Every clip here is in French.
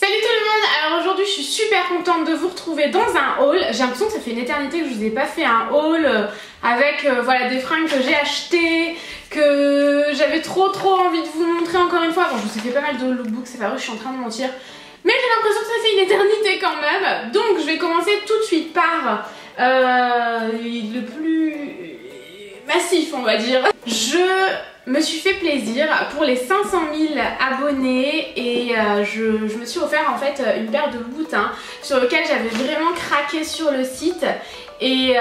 Salut tout le monde. Alors aujourd'hui je suis super contente de vous retrouver dans un haul. J'ai l'impression que ça fait une éternité que je vous ai pas fait un haul avec voilà, des fringues que j'ai achetées, que j'avais trop envie de vous montrer encore une fois. Bon, je vous ai fait pas mal de lookbooks, c'est pas vrai, je suis en train de mentir, mais j'ai l'impression que ça fait une éternité quand même. Donc je vais commencer tout de suite par le plus massif, on va dire. Je me suis fait plaisir pour les 500 000 abonnés et je me suis offert en fait une paire de boutins sur lequel j'avais vraiment craqué sur le site et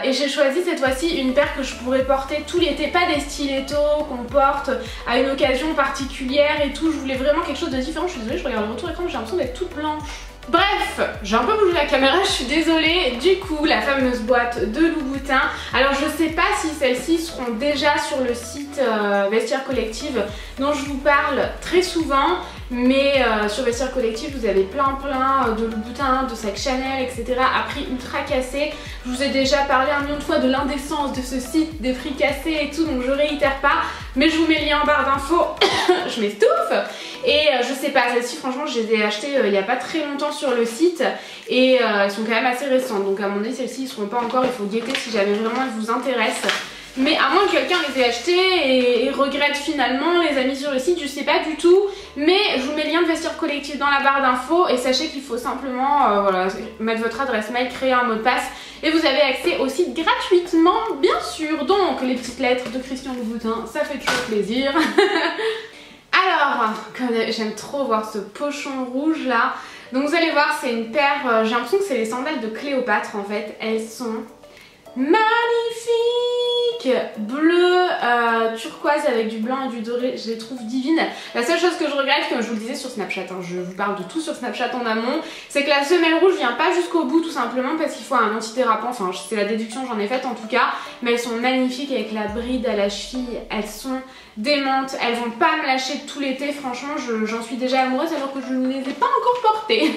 j'ai choisi cette fois-ci une paire que je pourrais porter tout l'été, pas des stilettos qu'on porte à une occasion particulière et tout. Je voulais vraiment quelque chose de différent. Je suis désolée, je regarde le retour écran, j'ai l'impression d'être toute blanche. Bref, j'ai un peu bougé la caméra, je suis désolée. Du coup, la fameuse boîte de Louboutin. Alors je sais pas si celles-ci seront déjà sur le site Vestiaire Collective dont je vous parle très souvent, mais sur Vestiaire Collective vous avez plein de Louboutin, de sacs Chanel, etc. à prix ultra cassé. Je vous ai déjà parlé un million de fois de l'indécence de ce site, des prix cassés et tout, donc je réitère pas, mais je vous mets le lien en barre d'infos. Je m'estouffe. Et je sais pas, celles-ci franchement je les ai achetées il y a pas très longtemps sur le site et elles sont quand même assez récentes, donc à mon avis celles-ci ils seront pas encore, il faut guetter si jamais vraiment elles vous intéressent. Mais à moins que quelqu'un les ait achetées et regrette finalement, les a mis sur le site, je sais pas du tout. Mais je vous mets le lien de Vestiaire Collective dans la barre d'infos et sachez qu'il faut simplement voilà, mettre votre adresse mail, créer un mot de passe et vous avez accès au site gratuitement bien sûr. Donc les petites lettres de Christian Louboutin, ça fait toujours plaisir. Alors, j'aime trop voir ce pochon rouge là. Donc vous allez voir, c'est une paire, j'ai l'impression que c'est les sandales de Cléopâtre en fait. Elles sont magnifiques, bleu turquoise avec du blanc et du doré, je les trouve divines. La seule chose que je regrette, comme je vous le disais sur Snapchat, hein, je vous parle de tout sur Snapchat en amont, c'est que la semelle rouge vient pas jusqu'au bout tout simplement parce qu'il faut un antidérapant, enfin c'est la déduction, j'en ai faite en tout cas, mais elles sont magnifiques avec la bride à la cheville, elles sont démentes, elles vont pas me lâcher tout l'été, franchement j'en suis déjà amoureuse alors que je ne les ai pas encore portées.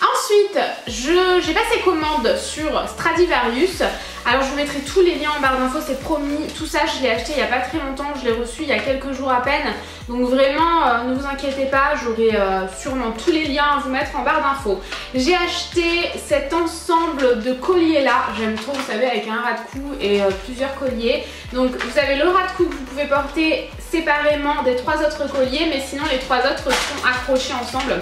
Ensuite, j'ai passé commande sur Stradivarius. Alors je vous mettrai tous les liens en barre d'infos, c'est promis. Tout ça je l'ai acheté il n'y a pas très longtemps, je l'ai reçu il y a quelques jours à peine. Donc vraiment ne vous inquiétez pas, j'aurai sûrement tous les liens à vous mettre en barre d'infos. J'ai acheté cet ensemble de colliers là, j'aime trop, vous savez, avec un ras de cou et plusieurs colliers. Donc vous avez le ras de cou que vous pouvez porter séparément des trois autres colliers, mais sinon les trois autres sont accrochés ensemble.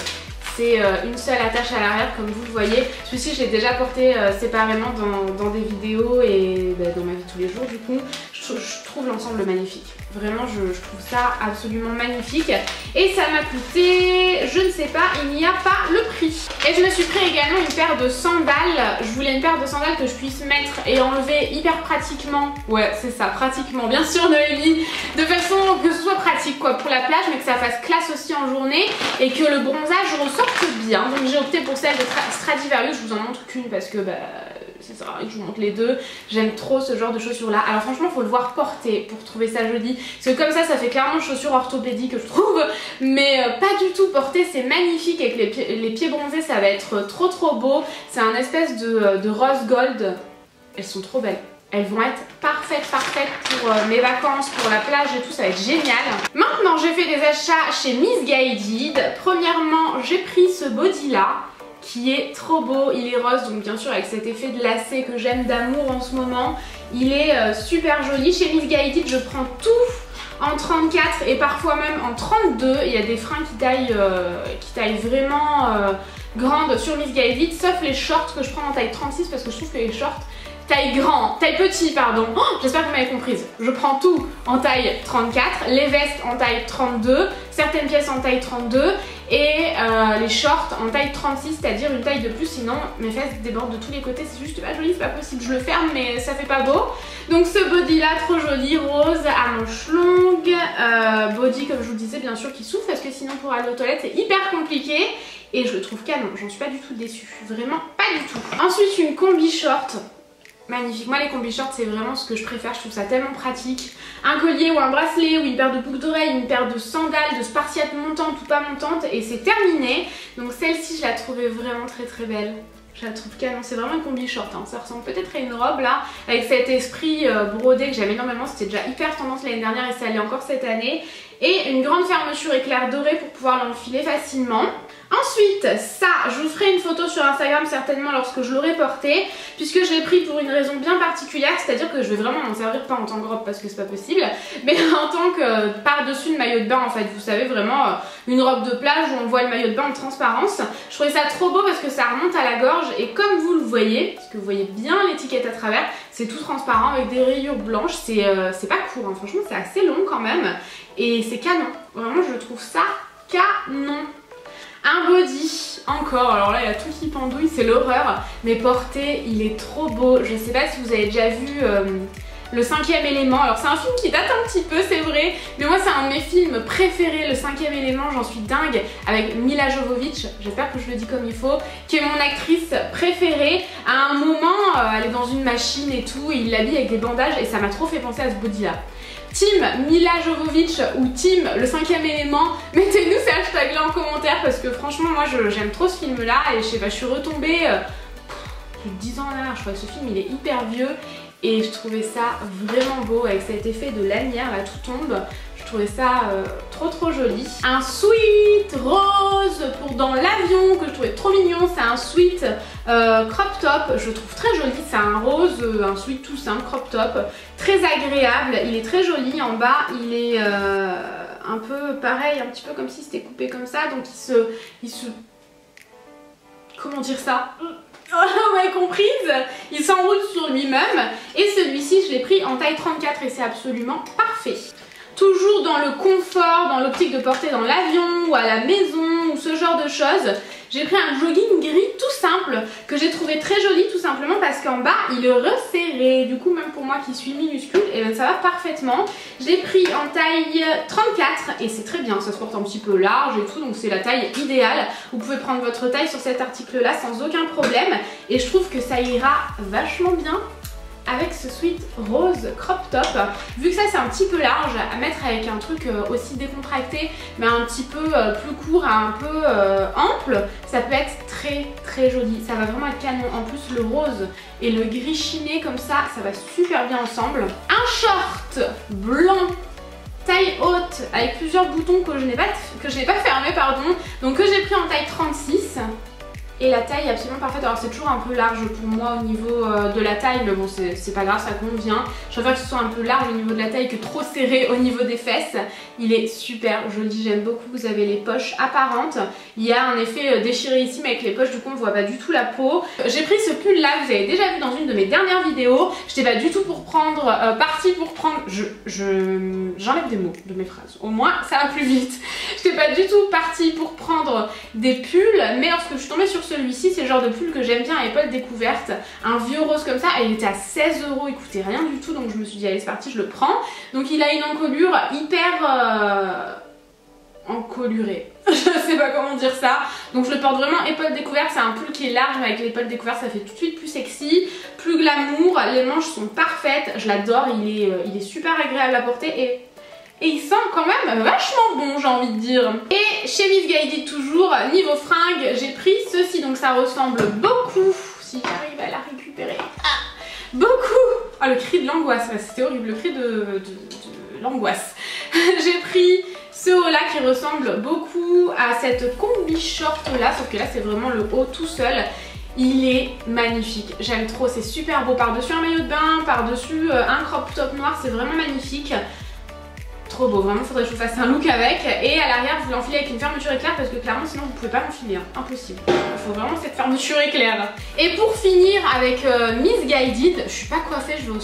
C'est une seule attache à l'arrière comme vous le voyez. Celui-ci je l'ai déjà porté séparément dans des vidéos et dans ma vie tous les jours du coup. Je trouve l'ensemble magnifique. Vraiment je trouve ça absolument magnifique. Et ça m'a coûté, je ne sais pas, il n'y a pas le prix. Et je me suis pris également une paire de sandales. Je voulais une paire de sandales que je puisse mettre et enlever hyper pratiquement. Ouais c'est ça, pratiquement, bien sûr Noélie. De façon que ce soit pratique quoi pour la plage, mais que ça fasse classe aussi en journée et que le bronzage ressorte bien. Donc j'ai opté pour celle de Stradivarius, je vous en montre qu'une parce que ça sert à rien que je vous montre les deux. J'aime trop ce genre de chaussures là. Alors franchement faut le voir porter pour trouver ça joli. Parce que comme ça fait clairement chaussures orthopédiques je trouve. Mais pas du tout porter, c'est magnifique avec les pieds bronzés, ça va être trop beau. C'est un espèce de rose gold. Elles sont trop belles. Elles vont être parfaites pour mes vacances, pour la plage et tout, ça va être génial. Maintenant j'ai fait des achats chez Missguided. Premièrement j'ai pris ce body là qui est trop beau, il est rose donc bien sûr avec cet effet de lacet que j'aime d'amour en ce moment. Il est super joli. Chez Missguided je prends tout en 34 et parfois même en 32. Il y a des fringues qui taillent vraiment grandes sur Missguided, sauf les shorts que je prends en taille 36 parce que je trouve que les shorts taille petit pardon, j'espère que vous m'avez comprise. Je prends tout en taille 34, les vestes en taille 32, certaines pièces en taille 32 et les shorts en taille 36, c'est-à-dire une taille de plus, sinon mes fesses débordent de tous les côtés, c'est juste pas joli, c'est pas possible, je le ferme mais ça fait pas beau. Donc ce body là trop joli, rose à manches longues, body comme je vous le disais bien sûr qui souffle parce que sinon pour aller aux toilettes c'est hyper compliqué. Et je le trouve canon, j'en suis pas du tout déçue, vraiment pas du tout. Ensuite une combi short. Magnifique, moi les combi shorts c'est vraiment ce que je préfère, je trouve ça tellement pratique. Un collier ou un bracelet ou une paire de boucles d'oreilles, une paire de sandales, de spartiates montantes ou pas montantes et c'est terminé. Donc celle-ci je la trouvais vraiment très belle. Je la trouve canon, c'est vraiment une combi short, hein. Ça ressemble peut-être à une robe là, avec cet esprit brodé que j'aime énormément, c'était déjà hyper tendance l'année dernière et ça l'est encore cette année. Et une grande fermeture éclair doré pour pouvoir l'enfiler facilement. Ensuite, ça, je vous ferai une photo sur Instagram certainement lorsque je l'aurai porté, puisque je l'ai pris pour une raison bien particulière, c'est-à-dire que je vais vraiment m'en servir pas en tant que robe parce que c'est pas possible, mais en tant que par-dessus de maillot de bain en fait, vous savez vraiment une robe de plage où on voit le maillot de bain en transparence. Je trouvais ça trop beau parce que ça remonte à la gorge et comme vous le voyez, parce que vous voyez bien l'étiquette à travers, c'est tout transparent avec des rayures blanches, c'est pas court, hein. Franchement c'est assez long quand même et c'est canon, vraiment je trouve ça canon. Un body, encore, alors là il y a tout qui pendouille, c'est l'horreur, mais porté, il est trop beau. Je sais pas si vous avez déjà vu Le 5e élément, alors c'est un film qui date un petit peu c'est vrai, mais moi c'est un de mes films préférés, Le 5e élément, j'en suis dingue, avec Milla Jovovich, j'espère que je le dis comme il faut, qui est mon actrice préférée. À un moment, elle est dans une machine et tout, et il l'habille avec des bandages et ça m'a trop fait penser à ce body là. Team Milla Jovovich ou Team Le 5e élément, mettez-nous ces hashtags là en commentaire parce que franchement moi j'aime trop ce film là et je sais pas, je suis retombée plus de 10 ans là, je crois que ce film il est hyper vieux et je trouvais ça vraiment beau avec cet effet de lanière là, tout tombe. Je trouvais ça trop joli. Un sweat rose pour dans l'avion que je trouvais trop mignon. C'est un sweat crop top, je trouve très joli. C'est un rose, un sweat tout simple, crop top. Très agréable, il est très joli. En bas, il est un peu pareil, un petit peu comme si c'était coupé comme ça. Donc il se... Comment dire ça? Vous m'avez comprise, il s'enroule sur lui-même et celui-ci je l'ai pris en taille 34 et c'est absolument parfait. Toujours dans le confort, dans l'optique de porter dans l'avion ou à la maison ou ce genre de choses, j'ai pris un jogging gris tout simple que j'ai trouvé très joli tout simplement parce qu'en bas il est resserré. Du coup même pour moi qui suis minuscule, et ben ça va parfaitement. Je l'ai pris en taille 34 et c'est très bien, ça se porte un petit peu large et tout, donc c'est la taille idéale. Vous pouvez prendre votre taille sur cet article là sans aucun problème et je trouve que ça ira vachement bien avec ce sweat rose crop top. Vu que ça c'est un petit peu large à mettre avec un truc aussi décontracté mais un petit peu plus court, un peu ample, ça peut être très joli. Ça va vraiment être canon. En plus le rose et le gris chiné comme ça va super bien ensemble. Un short blanc taille haute avec plusieurs boutons que je n'ai pas fermé pardon, donc que j'ai pris en taille 36. Et la taille est absolument parfaite. Alors c'est toujours un peu large pour moi au niveau de la taille, mais bon c'est pas grave, ça convient. Je préfère que ce soit un peu large au niveau de la taille que trop serré au niveau des fesses. Il est super joli, j'aime beaucoup. Vous avez les poches apparentes. Il y a un effet déchiré ici, mais avec les poches du coup on voit pas du tout la peau. J'ai pris ce pull là, vous avez déjà vu dans une de mes dernières vidéos. J'étais pas du tout pour prendre, partie pour prendre... J'enlève des mots de mes phrases, au moins ça va plus vite. J'étais pas du tout partie pour prendre des pulls, mais lorsque je suis tombée sur celui-ci, c'est le genre de pull que j'aime bien à épaules découvertes, un vieux rose comme ça, et il était à 16 €, il coûtait rien du tout, donc je me suis dit allez c'est parti, je le prends. Donc il a une encolure hyper encolurée, je sais pas comment dire ça, donc je le porte vraiment épaules découvertes. C'est un pull qui est large mais avec l'épaule découverte ça fait tout de suite plus sexy, plus glamour, les manches sont parfaites, je l'adore, il est super agréable à porter et il sent quand même vachement bon, j'ai envie de dire. Et chez Missguided toujours, niveau fringues, j'ai pris ceci, donc ça ressemble beaucoup, si j'arrive à la récupérer, beaucoup. Ah le cri de l'angoisse, c'était horrible, le cri de l'angoisse. J'ai pris ce haut là qui ressemble beaucoup à cette combi short là, sauf que là c'est vraiment le haut tout seul. Il est magnifique, j'aime trop, c'est super beau, par-dessus un maillot de bain, par-dessus un crop top noir, c'est vraiment magnifique. Trop beau, vraiment faudrait que je vous fasse un look avec. Et à l'arrière vous l'enfilez avec une fermeture éclair parce que clairement sinon vous pouvez pas l'enfiler, hein. Impossible. Il faut vraiment cette fermeture éclair. Et pour finir avec Missguided, je suis pas coiffée, je vais au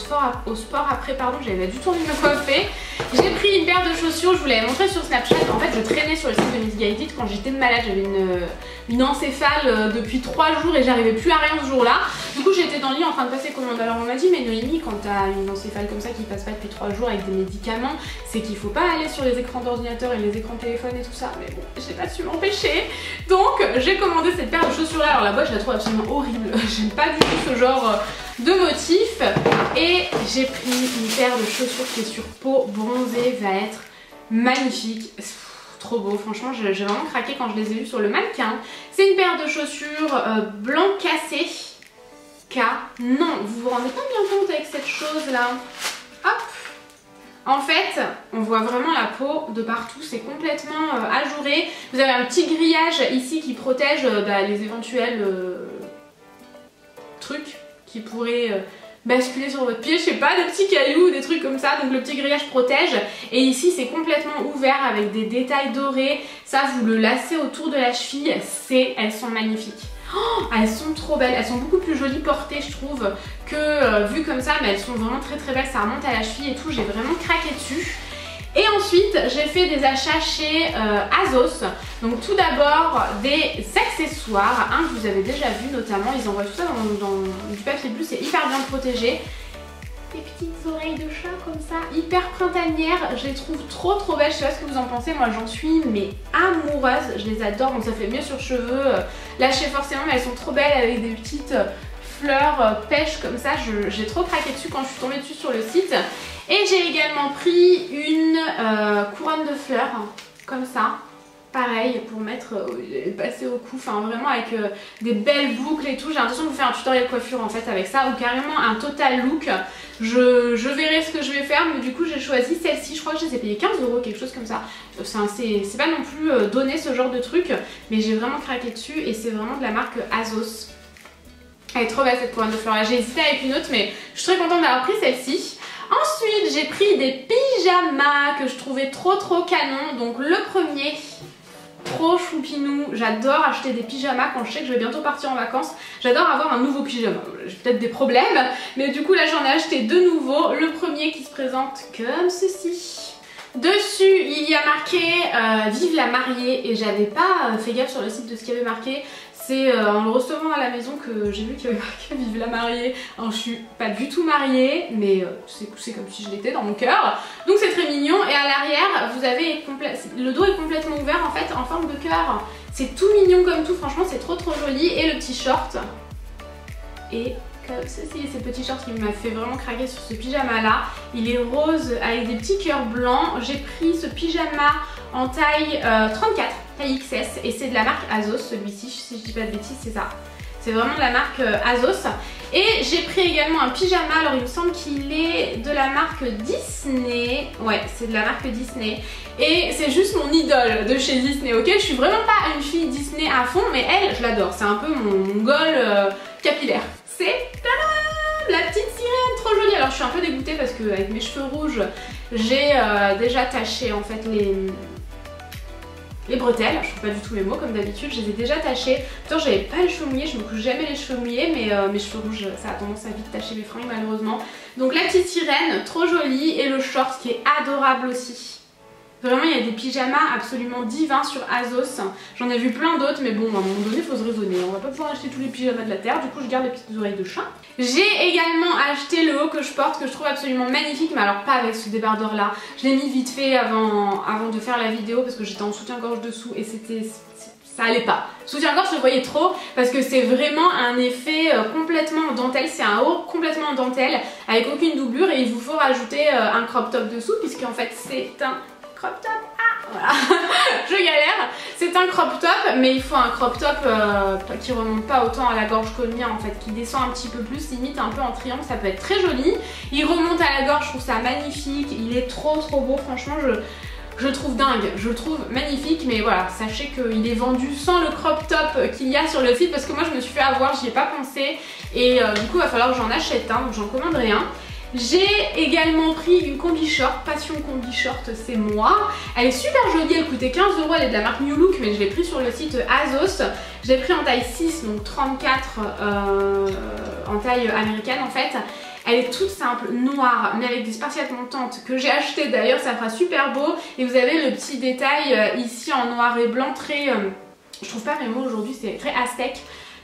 sport après, pardon, j'avais pas du tout envie de me coiffer. J'ai pris une paire de chaussures, je vous l'avais montré sur Snapchat. En fait je traînais sur le site de Missguided quand j'étais malade, j'avais une encéphale depuis 3 jours et j'arrivais plus à rien ce jour là. Du coup j'étais dans le lit en train de passer commande. Alors on m'a dit mais Noémie, quand t'as une encéphale comme ça qui passe pas depuis 3 jours avec des médicaments, c'est qu'il faut pas aller sur les écrans d'ordinateur et les écrans de téléphone et tout ça. Mais bon, j'ai pas su m'empêcher. Donc j'ai commandé cette paire de chaussures là. Alors la boîte je la trouve absolument horrible. J'aime pas du tout ce genre de motif. Et j'ai pris une paire de chaussures qui est sur peau bronzée, va être magnifique. Trop beau, franchement j'ai vraiment craqué quand je les ai vus sur le mannequin. C'est une paire de chaussures blanc cassé. Non, vous vous rendez pas bien compte avec cette chose là. Hop. En fait, on voit vraiment la peau de partout, c'est complètement ajouré. Vous avez un petit grillage ici qui protège les éventuels trucs qui pourraient basculer sur votre pied, je sais pas, des petits cailloux, des trucs comme ça, donc le petit grillage protège. Et ici c'est complètement ouvert avec des détails dorés, ça vous le lacez autour de la cheville, elles sont magnifiques. Oh, elles sont trop belles, elles sont beaucoup plus jolies portées je trouve que vues comme ça, mais elles sont vraiment très très belles, ça remonte à la cheville et tout, j'ai vraiment craqué dessus. Et ensuite j'ai fait des achats chez Azos. Donc tout d'abord des accessoires, un que vous avez déjà vu notamment, ils envoient tout ça dans du papier bleu, c'est hyper bien protégé. Des petites oreilles de chat comme ça, hyper printanières, je les trouve trop belles, je sais pas ce que vous en pensez, moi j'en suis mais amoureuse, je les adore, donc ça fait mieux sur cheveux, lâcher forcément, mais elles sont trop belles avec des petites fleurs pêche comme ça, j'ai trop craqué dessus quand je suis tombée dessus sur le site. Et j'ai également pris une couronne de fleurs, comme ça, pareil, pour mettre, passer au cou, enfin vraiment avec des belles boucles et tout. J'ai l'impression de vous faire un tutoriel coiffure en fait avec ça, ou carrément un total look. Je verrai ce que je vais faire, mais du coup j'ai choisi celle-ci, je crois que je les ai payées 15 €, quelque chose comme ça. C'est pas non plus donné ce genre de truc, mais j'ai vraiment craqué dessus et c'est vraiment de la marque Azos. Elle est trop belle cette couronne de fleurs là, j'ai hésité avec une autre mais je suis très contente d'avoir pris celle-ci. Ensuite j'ai pris des pyjamas que je trouvais trop canon. Donc le premier, trop choupinou, j'adore acheter des pyjamas quand je sais que je vais bientôt partir en vacances. J'adore avoir un nouveau pyjama, j'ai peut-être des problèmes, mais du coup là j'en ai acheté deux nouveaux. Le premier qui se présente comme ceci. Dessus il y a marqué Vive la mariée et j'avais pas fait gaffe sur le site de ce qu'il y avait marqué. C'est en le recevant à la maison que j'ai vu qu'il y avait marqué Vive la mariée. Alors je suis pas du tout mariée, mais c'est comme si je l'étais dans mon cœur. Donc c'est très mignon. Et à l'arrière, vous avez le dos est complètement ouvert en fait, en forme de cœur. C'est tout mignon comme tout, franchement c'est trop joli. Et le petit short. Et comme ceci, ce petit short qui m'a fait vraiment craquer sur ce pyjama là. Il est rose avec des petits cœurs blancs. J'ai pris ce pyjama en taille 34. Taille XS et c'est de la marque Azos celui-ci, si je dis pas de bêtises c'est ça. C'est vraiment de la marque Azos. Et j'ai pris également un pyjama, alors il me semble qu'il est de la marque Disney. Ouais, c'est de la marque Disney. Et c'est juste mon idole de chez Disney, ok? Je suis vraiment pas une fille Disney à fond, mais elle, je l'adore. C'est un peu mon goal capillaire. C'est la petite sirène, trop jolie. Alors je suis un peu dégoûtée parce que avec mes cheveux rouges, j'ai déjà taché en fait les bretelles, je trouve pas du tout les mots comme d'habitude, je les ai déjà tachées. Pourtant j'avais pas les cheveux mouillés, je me couche jamais les cheveux mouillés, mais mes cheveux rouges ça a tendance à vite tacher mes fringues malheureusement. Donc la petite sirène, trop jolie, et le short qui est adorable aussi. Vraiment il y a des pyjamas absolument divins sur Azos. J'en ai vu plein d'autres mais bon à un moment donné il faut se raisonner. On va pas pouvoir acheter tous les pyjamas de la terre, du coup je garde les petites oreilles de chat. J'ai également acheté le haut que je porte que je trouve absolument magnifique, mais alors pas avec ce débardeur là. Je l'ai mis vite fait avant de faire la vidéo parce que j'étais en soutien-gorge dessous et ça allait pas. Soutien-gorge je le voyais trop parce que c'est vraiment un effet complètement en dentelle. C'est un haut complètement en dentelle avec aucune doublure et il vous faut rajouter un crop top dessous puisque en fait c'est un crop top. Ah voilà, je galère. C'est un crop top mais il faut un crop top qui remonte pas autant à la gorge que le mien en fait, qui descend un petit peu plus, limite un peu en triangle, ça peut être très joli. Il remonte à la gorge, je trouve ça magnifique, il est trop beau, franchement je le trouve dingue, je le trouve magnifique, mais voilà, sachez qu'il est vendu sans le crop top qu'il y a sur le site parce que moi je me suis fait avoir, j'y ai pas pensé et du coup il va falloir que j'en achète un, donc j'en commanderai un. J'ai également pris une combi short, Passion combi short, c'est moi. Elle est super jolie, elle coûtait 15 €, elle est de la marque New Look, mais je l'ai pris sur le site Azos. Je l'ai pris en taille 6, donc 34 en taille américaine en fait. Elle est toute simple, noire, mais avec des spartiates montantes que j'ai acheté d'ailleurs, ça fera super beau. Et vous avez le petit détail ici en noir et blanc, très... je trouve pas mes mots aujourd'hui, c'est très aztèque.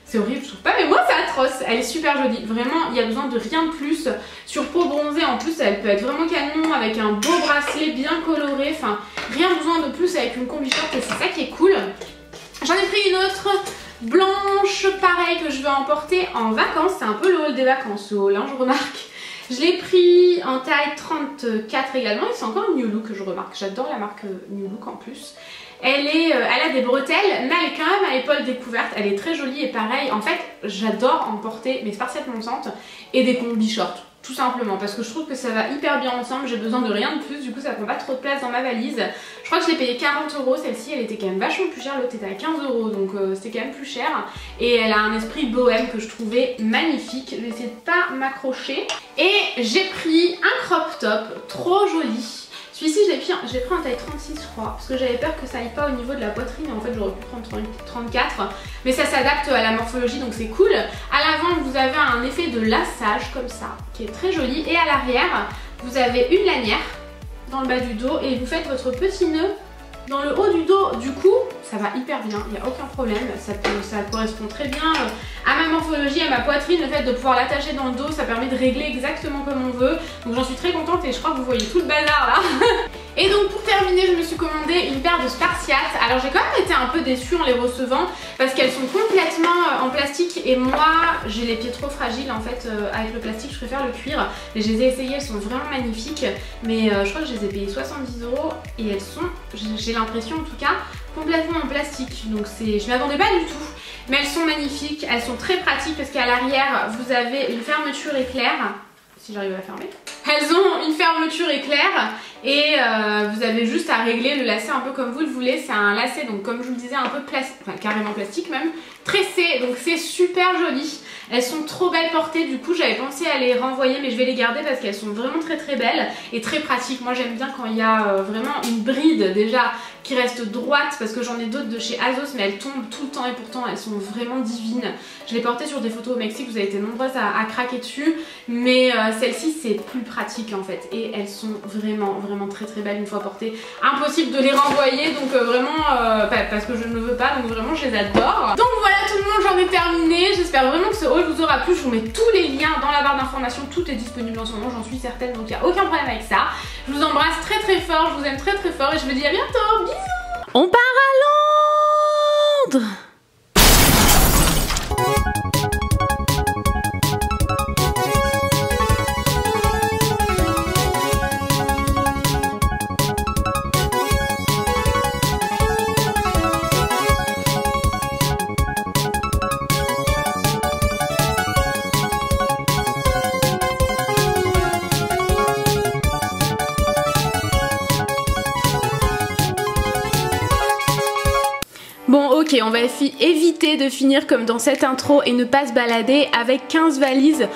C'est horrible, je trouve pas, mais moi c'est atroce. Elle est super jolie, vraiment il y a besoin de rien de plus. Sur peau bronzée en plus elle peut être vraiment canon avec un beau bracelet bien coloré. Enfin rien besoin de plus avec une combi short et c'est ça qui est cool. J'en ai pris une autre blanche pareil que je vais emporter en vacances. C'est un peu le haul des vacances, ce haul, hein, je remarque. Je l'ai pris en taille 34 également et c'est encore une New Look que je remarque. J'adore la marque New Look en plus. Elle a des bretelles, mais elle est quand même à épaule découverte. Elle est très jolie et pareil, en fait, j'adore emporter mes spartiates montantes et des combi shorts. tout simplement parce que je trouve que ça va hyper bien ensemble, j'ai besoin de rien de plus, du coup ça prend pas trop de place dans ma valise. Je crois que je l'ai payé 40 €, celle-ci elle était quand même vachement plus chère, l'autre était à 15 €, donc c'était quand même plus cher. Et elle a un esprit bohème que je trouvais magnifique, je vais essayer de pas m'accrocher. Et j'ai pris un crop top trop joli. Celui-ci je l'ai pris en taille 36 je crois, parce que j'avais peur que ça aille pas au niveau de la poitrine, en fait j'aurais pu prendre 34, mais ça s'adapte à la morphologie donc c'est cool. À l'avant vous avez un effet de lassage comme ça, qui est très joli, et à l'arrière vous avez une lanière dans le bas du dos et vous faites votre petit nœud dans le haut du dos. Du coup ça va hyper bien, il n'y a aucun problème, ça correspond très bien à ma morphologie, à ma poitrine. Le fait de pouvoir l'attacher dans le dos, ça permet de régler exactement comme on veut, donc j'en suis très contente et je crois que vous voyez tout le bazar là. Et donc pour terminer, je me suis commandé une paire de Spartiates. Alors j'ai quand même été un peu déçue en les recevant parce qu'elles sont complètement en plastique et moi j'ai les pieds trop fragiles en fait avec le plastique, je préfère le cuir. Et je les ai essayées, elles sont vraiment magnifiques, mais je crois que je les ai payées 70 € et elles sont, j'ai l'impression en tout cas, complètement en plastique. Donc je m'attendais pas du tout. Mais elles sont magnifiques, elles sont très pratiques parce qu'à l'arrière vous avez une fermeture éclair, si j'arrive à la fermer. Elles ont une fermeture éclair et vous avez juste à régler le lacet un peu comme vous le voulez. C'est un lacet donc comme je vous le disais un peu plastique, enfin carrément plastique même, tressé, donc c'est super joli. Elles sont trop belles portées, du coup j'avais pensé à les renvoyer mais je vais les garder parce qu'elles sont vraiment très très belles et très pratiques. Moi j'aime bien quand il y a vraiment une bride déjà qui reste droite, parce que j'en ai d'autres de chez Azos mais elles tombent tout le temps et pourtant elles sont vraiment divines. Je les portais sur des photos au Mexique, vous avez été nombreuses à craquer dessus, mais celle-ci c'est plus pratique en fait et elles sont vraiment très très belles une fois portées. Impossible de les renvoyer, donc vraiment parce que je ne veux pas, donc vraiment je les adore. Donc voilà tout le monde, j'en ai terminé. J'espère vraiment que ce haul vous aura plu. Je vous mets tous les liens dans la barre d'informations, tout est disponible en ce moment, j'en suis certaine, donc il n'y a aucun problème avec ça. Je vous embrasse très très fort, je vous aime très très fort et je vous dis à bientôt. Bisous. On part à Londres. Bon ok, on va éviter de finir comme dans cette intro et ne pas se balader avec 15 valises